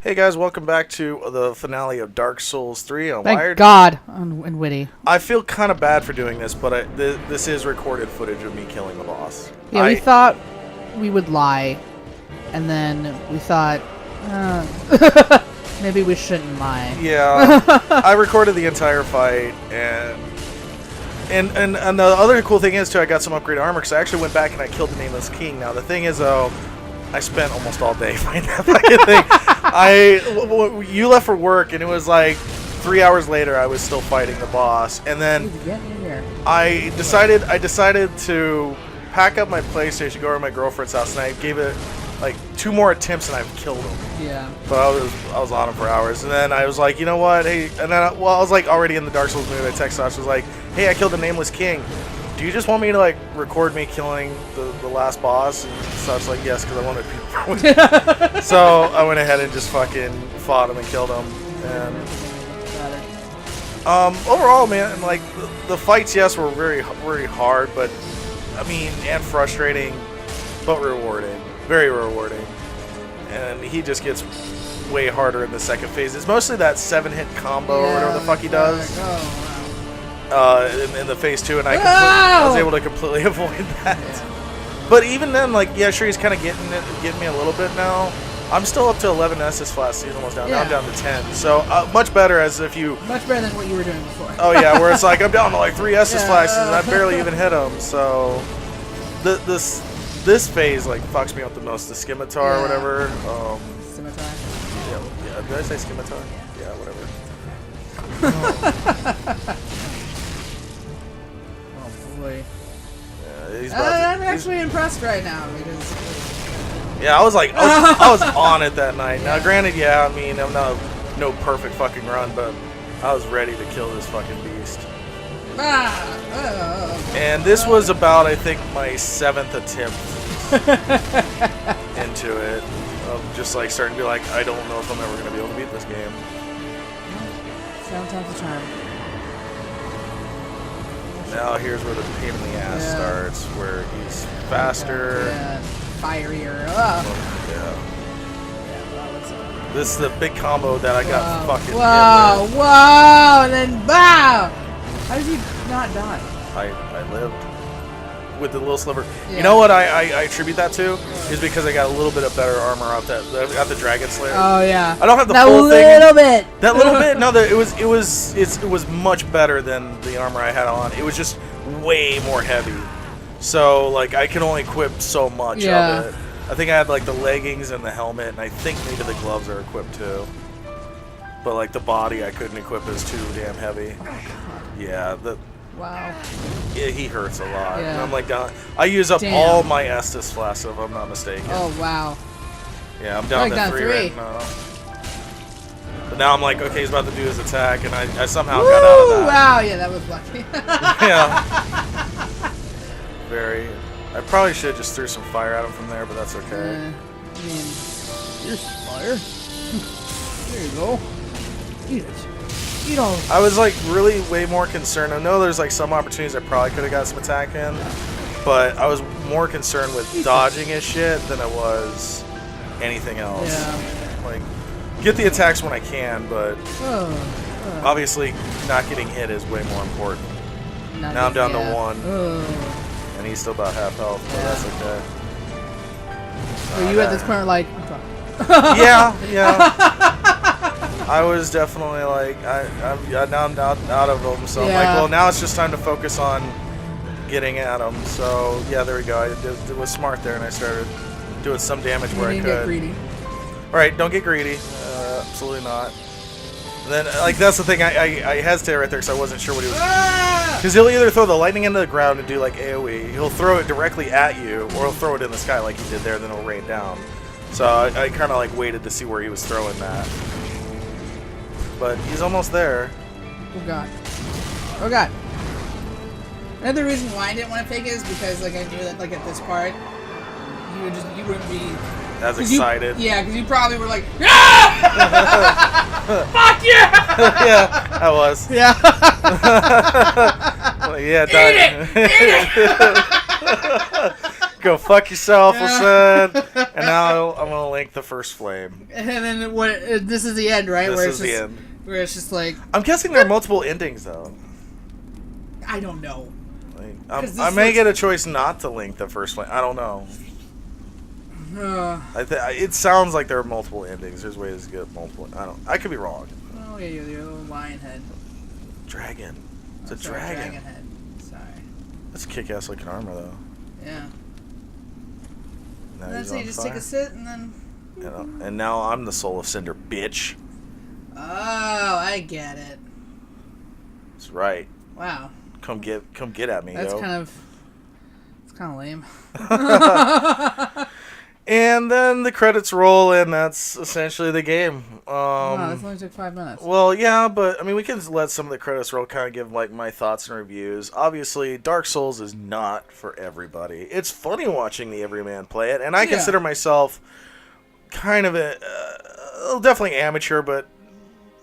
Hey guys, welcome back to the finale of Dark Souls 3 on Thank Wired. God, and Witty. I feel kind of bad for doing this, but this is recorded footage of me killing the boss. Yeah, we thought we would lie, and then we thought, maybe we shouldn't lie. Yeah, I recorded the entire fight, and the other cool thing is, too, I got some upgraded armor, because I actually went back and I killed the Nameless King. Now, the thing is, though, I spent almost all day fighting that fucking thing. You left for work, and it was like 3 hours later I was still fighting the boss, and then I decided to pack up my PlayStation, go over to my girlfriend's house, and I gave it like 2 more attempts, and I've killed him. Yeah. But I was on him for hours, and then I was like, you know what? Hey, and then I was like already in the Dark Souls mood. I texted Sasha, I was like, hey, I killed the Nameless King. Do you just want me to like record me killing the last boss? And so I was like, yes, because I wanted people to So I went ahead and just fucking fought him and killed him. And overall, man, like the fights, yes, were very hard, but I mean, and frustrating, but rewarding, very rewarding. And he just gets way harder in the second phase. It's mostly that 7-hit combo or whatever the fuck he does. In the phase 2, and I was able to completely avoid that. Yeah. But even then, like, yeah, sure, he's kind of getting me a little bit now. I'm still up to 11 Estus flasks. He's almost down. Yeah. Now I'm down to 10. So much better as if you. Much better than what you were doing before. Oh yeah, where it's like I'm down to like 3 Estus flasks and I barely even hit him. So this phase like fucks me up the most. The scimitar or whatever. Scimitar. Yeah. Did I say scimitar? Yeah, whatever. Boy. Yeah, I'm actually impressed right now because. Yeah, I was on it that night. Now, granted, yeah, I mean, I'm not no perfect fucking run, but I was ready to kill this fucking beast. And this was about, I think, my 7th attempt into it. Of just like starting to be like, I don't know if I'm ever gonna be able to beat this game. 7 times the charm. Now here's where the pain in the ass starts, where he's faster, fierier. Yeah. This is the big combo that I got fucking. Whoa, and then bow. How did he not die? I lived with the little sliver. Yeah. You know what I attribute that to is because I got a little bit of better armor out that I got the Dragon Slayer. Oh yeah. I don't have the full thing. That little bit. No, it was much better than the armor I had on. It was just way more heavy. So like I can only equip so much of it. I think I had like the leggings and the helmet, and I think maybe the gloves are equipped too. But like the body, I couldn't equip as too damn heavy. Yeah. Wow. Yeah, he hurts a lot. Yeah. And I'm like down. I use up all my Estus flasks, if I'm not mistaken. Oh wow. Yeah, I'm down to 3 right now. But now I'm like, okay, he's about to do his attack, and I somehow got out of that. Wow, yeah, that was lucky. Yeah. Very. I probably should have just threw some fire at him from there, but that's okay. I mean, here's fire. There you go. Eat it. Eat all. I was like really way more concerned. I know there's like some opportunities I probably could have got some attack in, but I was more concerned with dodging his shit than I was anything else. Yeah. Like, get the attacks when I can, but obviously not getting hit is way more important. Now I'm down to 1. And he's still about half health, but that's okay. So you at this point are like... yeah. I was definitely like, now I'm out of them, so I'm like, well, now it's just time to focus on getting at him. So, yeah, there we go. It was smart there, and I started doing some damage where I could. Get greedy. Alright, don't get greedy. Absolutely not. And then, like, that's the thing, I hesitated right there because I wasn't sure what he was... Because he'll either throw the lightning into the ground and do, like, AoE, he'll throw it directly at you, or he'll throw it in the sky like he did there, then it'll rain down. So I kind of, like, waited to see where he was throwing that. But he's almost there. Oh, God. Oh, God. Another reason why I didn't want to take it is because, like, I knew that, like, at this part, you wouldn't be... As excited. Because you probably were like, ah! Fuck yeah! Yeah, I was. Yeah. Well, yeah, Eat it! Go fuck yourself, I said. And now I'm gonna link the first flame. And then this is the end, right? This is the end. Where it's just like... I'm guessing there are multiple endings, though. I don't know. Like, I may get a choice not to link the first flame. I don't know. It sounds like there are multiple endings. There's ways to get multiple. I could be wrong. Oh yeah, you're the little lion head. Dragon. It's a Sorry, dragon. dragon head. Sorry. That's kick-ass looking armor, though. Yeah. Now And he's so you on just fire. take a sit and then... And now I'm the Soul of Cinder, bitch. Oh, I get it. That's right. Wow. Come get at me, That's yo. It's kind of lame. And then the credits roll, and that's essentially the game. Wow, this only took 5 minutes. Well, yeah, but I mean, we can let some of the credits roll, kind of give like my thoughts and reviews. Obviously, Dark Souls is not for everybody. It's funny watching the everyman play it, and I consider myself kind of definitely amateur, but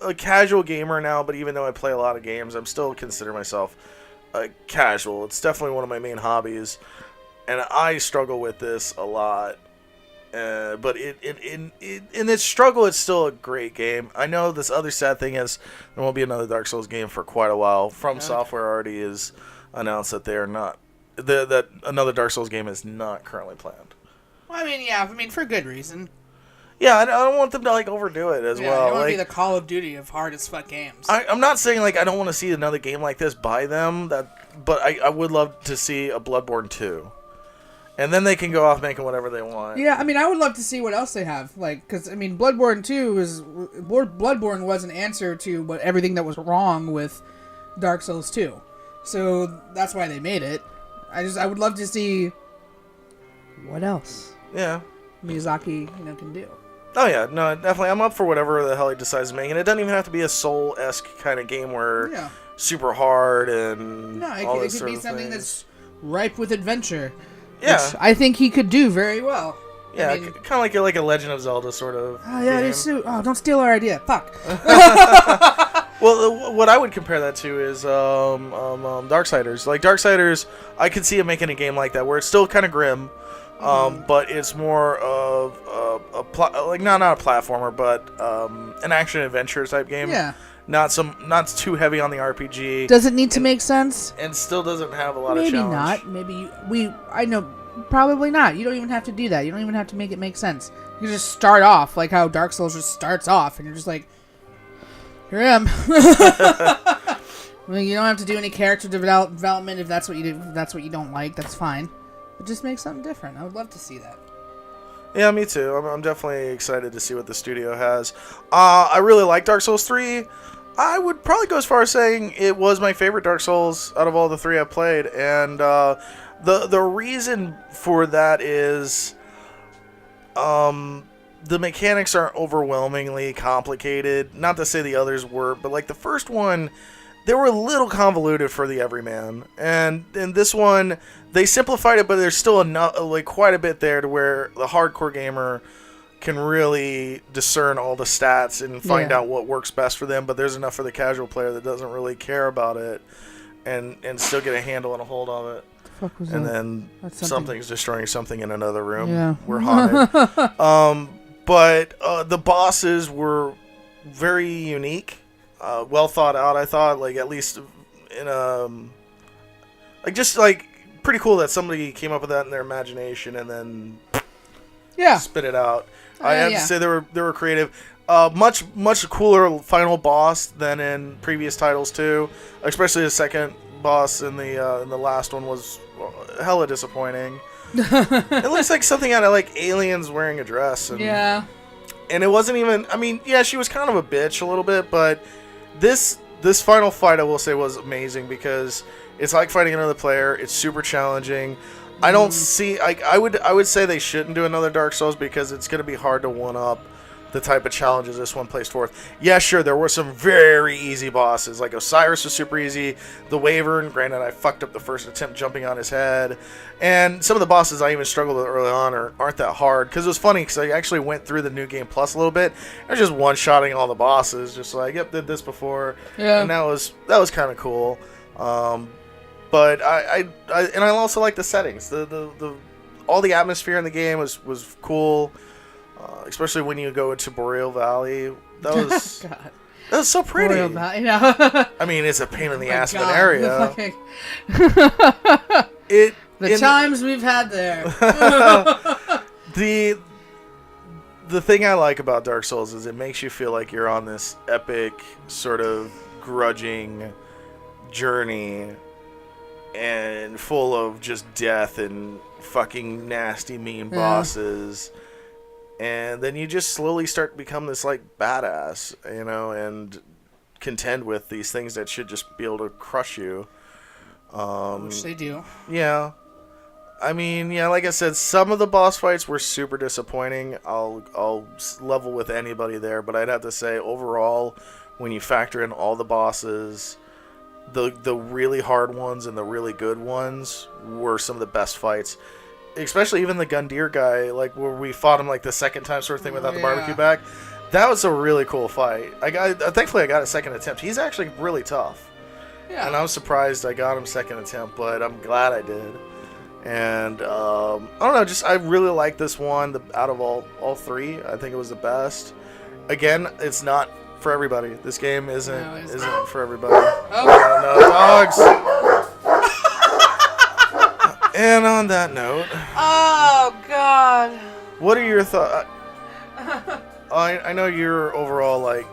a casual gamer now. But even though I play a lot of games, I'm still consider myself casual. It's definitely one of my main hobbies, and I struggle with this a lot. But in its struggle, it's still a great game. I know this other sad thing is there won't be another Dark Souls game for quite a while. From Software already has announced that they are not that another Dark Souls game is not currently planned. Well, I mean, for good reason. Yeah, I don't want them to like overdo it as well. I don't want to like, be the Call of Duty of hard as fuck games. I'm not saying like I don't want to see another game like this by them. But I would love to see a Bloodborne 2. And then they can go off making whatever they want. Yeah, I mean, I would love to see what else they have. Like, because, I mean, Bloodborne 2 Bloodborne was an answer to everything that was wrong with Dark Souls 2. So, that's why they made it. I would love to see what else Miyazaki, can do. Oh, yeah. No, definitely. I'm up for whatever the hell he decides to make. And it doesn't even have to be a Soul-esque kind of game where super hard and all this it could be sort of something things. that's ripe with adventure. Yeah. Which I think he could do very well. Yeah, I mean, kind of like a Legend of Zelda sort of game. don't steal our idea. Fuck. Well, what I would compare that to is Darksiders. Like, Darksiders, I could see him making a game like that where it's still kind of grim, but it's more of not a platformer, but an action-adventure type game. Yeah. Not too heavy on the RPG. Does it need to make sense? And still doesn't have a lot of challenge. Maybe not. I know, probably not. You don't even have to do that. You don't even have to make it make sense. You just start off like how Dark Souls just starts off, and you're just like, here I am. I mean, you don't have to do any character development if that's what you do. If that's what you don't like, that's fine. But just make something different. I would love to see that. Yeah, me too. I'm definitely excited to see what the studio has. I really like Dark Souls 3. I would probably go as far as saying it was my favorite Dark Souls out of all the 3 I've played. And the reason for that is the mechanics aren't overwhelmingly complicated. Not to say the others were, but like the first one, they were a little convoluted for the everyman. And in this one, they simplified it, but there's still quite a bit there to where the hardcore gamer can really discern all the stats and find out what works best for them. But there's enough for the casual player that doesn't really care about it and still get a handle and a hold of it. And then something's destroying something in another room. Yeah. We're haunted. But the bosses were very unique. Well thought out, I thought, like at least in pretty cool that somebody came up with that in their imagination and then spit it out. I have to say they were creative. Much cooler final boss than in previous titles too. Especially the second boss in the last one was hella disappointing. It looks like something out of like Aliens wearing a dress. And it wasn't even. I mean, yeah, she was kind of a bitch a little bit, but this final fight, I will say, was amazing because it's like fighting another player. It's super challenging. I don't see. I would say they shouldn't do another Dark Souls because it's going to be hard to one up the type of challenges this one placed forth. Yeah, sure, there were some very easy bosses. Like Osiris was super easy. The Wyvern, granted, I fucked up the first attempt jumping on his head. And some of the bosses I even struggled with early on aren't that hard. Because it was funny because I actually went through the New Game Plus a little bit. I was just one-shotting all the bosses. Just like, yep, did this before. Yeah. And that was kind of cool. But I also like the settings. The all the atmosphere in the game was cool, especially when you go into Boreal Valley. That was God. That was so pretty. Boreal Valley, no. I mean, it's a pain in the ass of an God. area. The times we've had there. The thing I like about Dark Souls is it makes you feel like you're on this epic, sort of grudging journey and full of just death and fucking nasty, mean bosses. And then you just slowly start to become this, like, badass, you know, and contend with these things that should just be able to crush you. Which they do. Yeah. I mean, yeah, like I said, some of the boss fights were super disappointing. I'll level with anybody there, but I'd have to say overall, when you factor in all the bosses, the really hard ones and the really good ones were some of the best fights. Especially even the Gundyr guy, like where we fought him like the second time sort of thing without the barbecue back. That was a really cool fight. Thankfully I got a second attempt. He's actually really tough. Yeah. And I was surprised I got him second attempt, but I'm glad I did. And I don't know, I really like this one. Out of all three, I think it was the best. Again, it's not for everybody. This game isn't for everybody. No dogs. And on that note, oh God, what are your thoughts? I know you're overall like.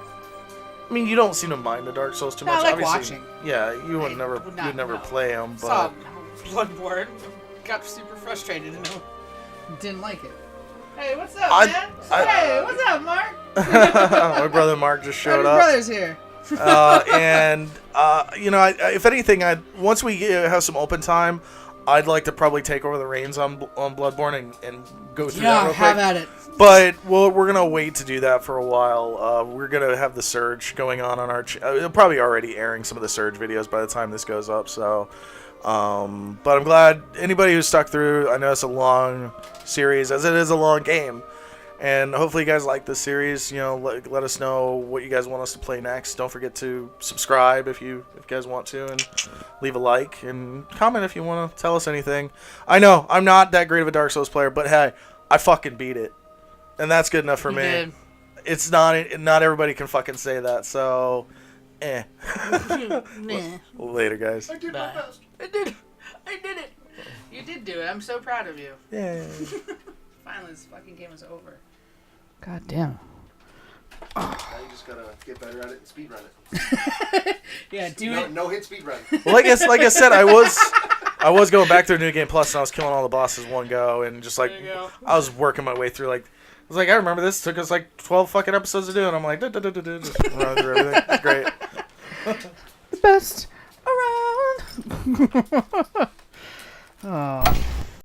I mean, you don't seem to mind the Dark Souls too much. I like watching. Yeah, you would never play them, but. Saw Bloodborne. Got super frustrated and didn't like it. Hey, what's up, man? Hey, what's up, Mark? My brother Mark just showed up. My brother's here. If anything, once we have some open time, I'd like to probably take over the reins on Bloodborne and go through that real quick. Have at it. But we're gonna wait to do that for a while. We're gonna have the Surge going on our. It'll probably already airing some of the Surge videos by the time this goes up. So. But I'm glad anybody who's stuck through. I know it's a long series, as it is a long game, and hopefully you guys like this series. You know, let us know what you guys want us to play next. Don't forget to subscribe if you guys want to, and leave a like and comment if you want to tell us anything. I know I'm not that great of a Dark Souls player, but hey, I fucking beat it, and that's good enough for me. Did. It's not everybody can fucking say that, so. Later, guys. I did my best. I did it. You did do it. I'm so proud of you. Yeah. Finally, this fucking game is over. God damn. Now you just gotta get better at it and speedrun it. Yeah, do it. No hit speedrun. Well, like I said, I was going back through New Game Plus and I was killing all the bosses one go and just like I was working my way through like. I was like, I remember this. It took us like 12 fucking episodes to do, and I'm like, just running through everything. It's great. Best around. Oh.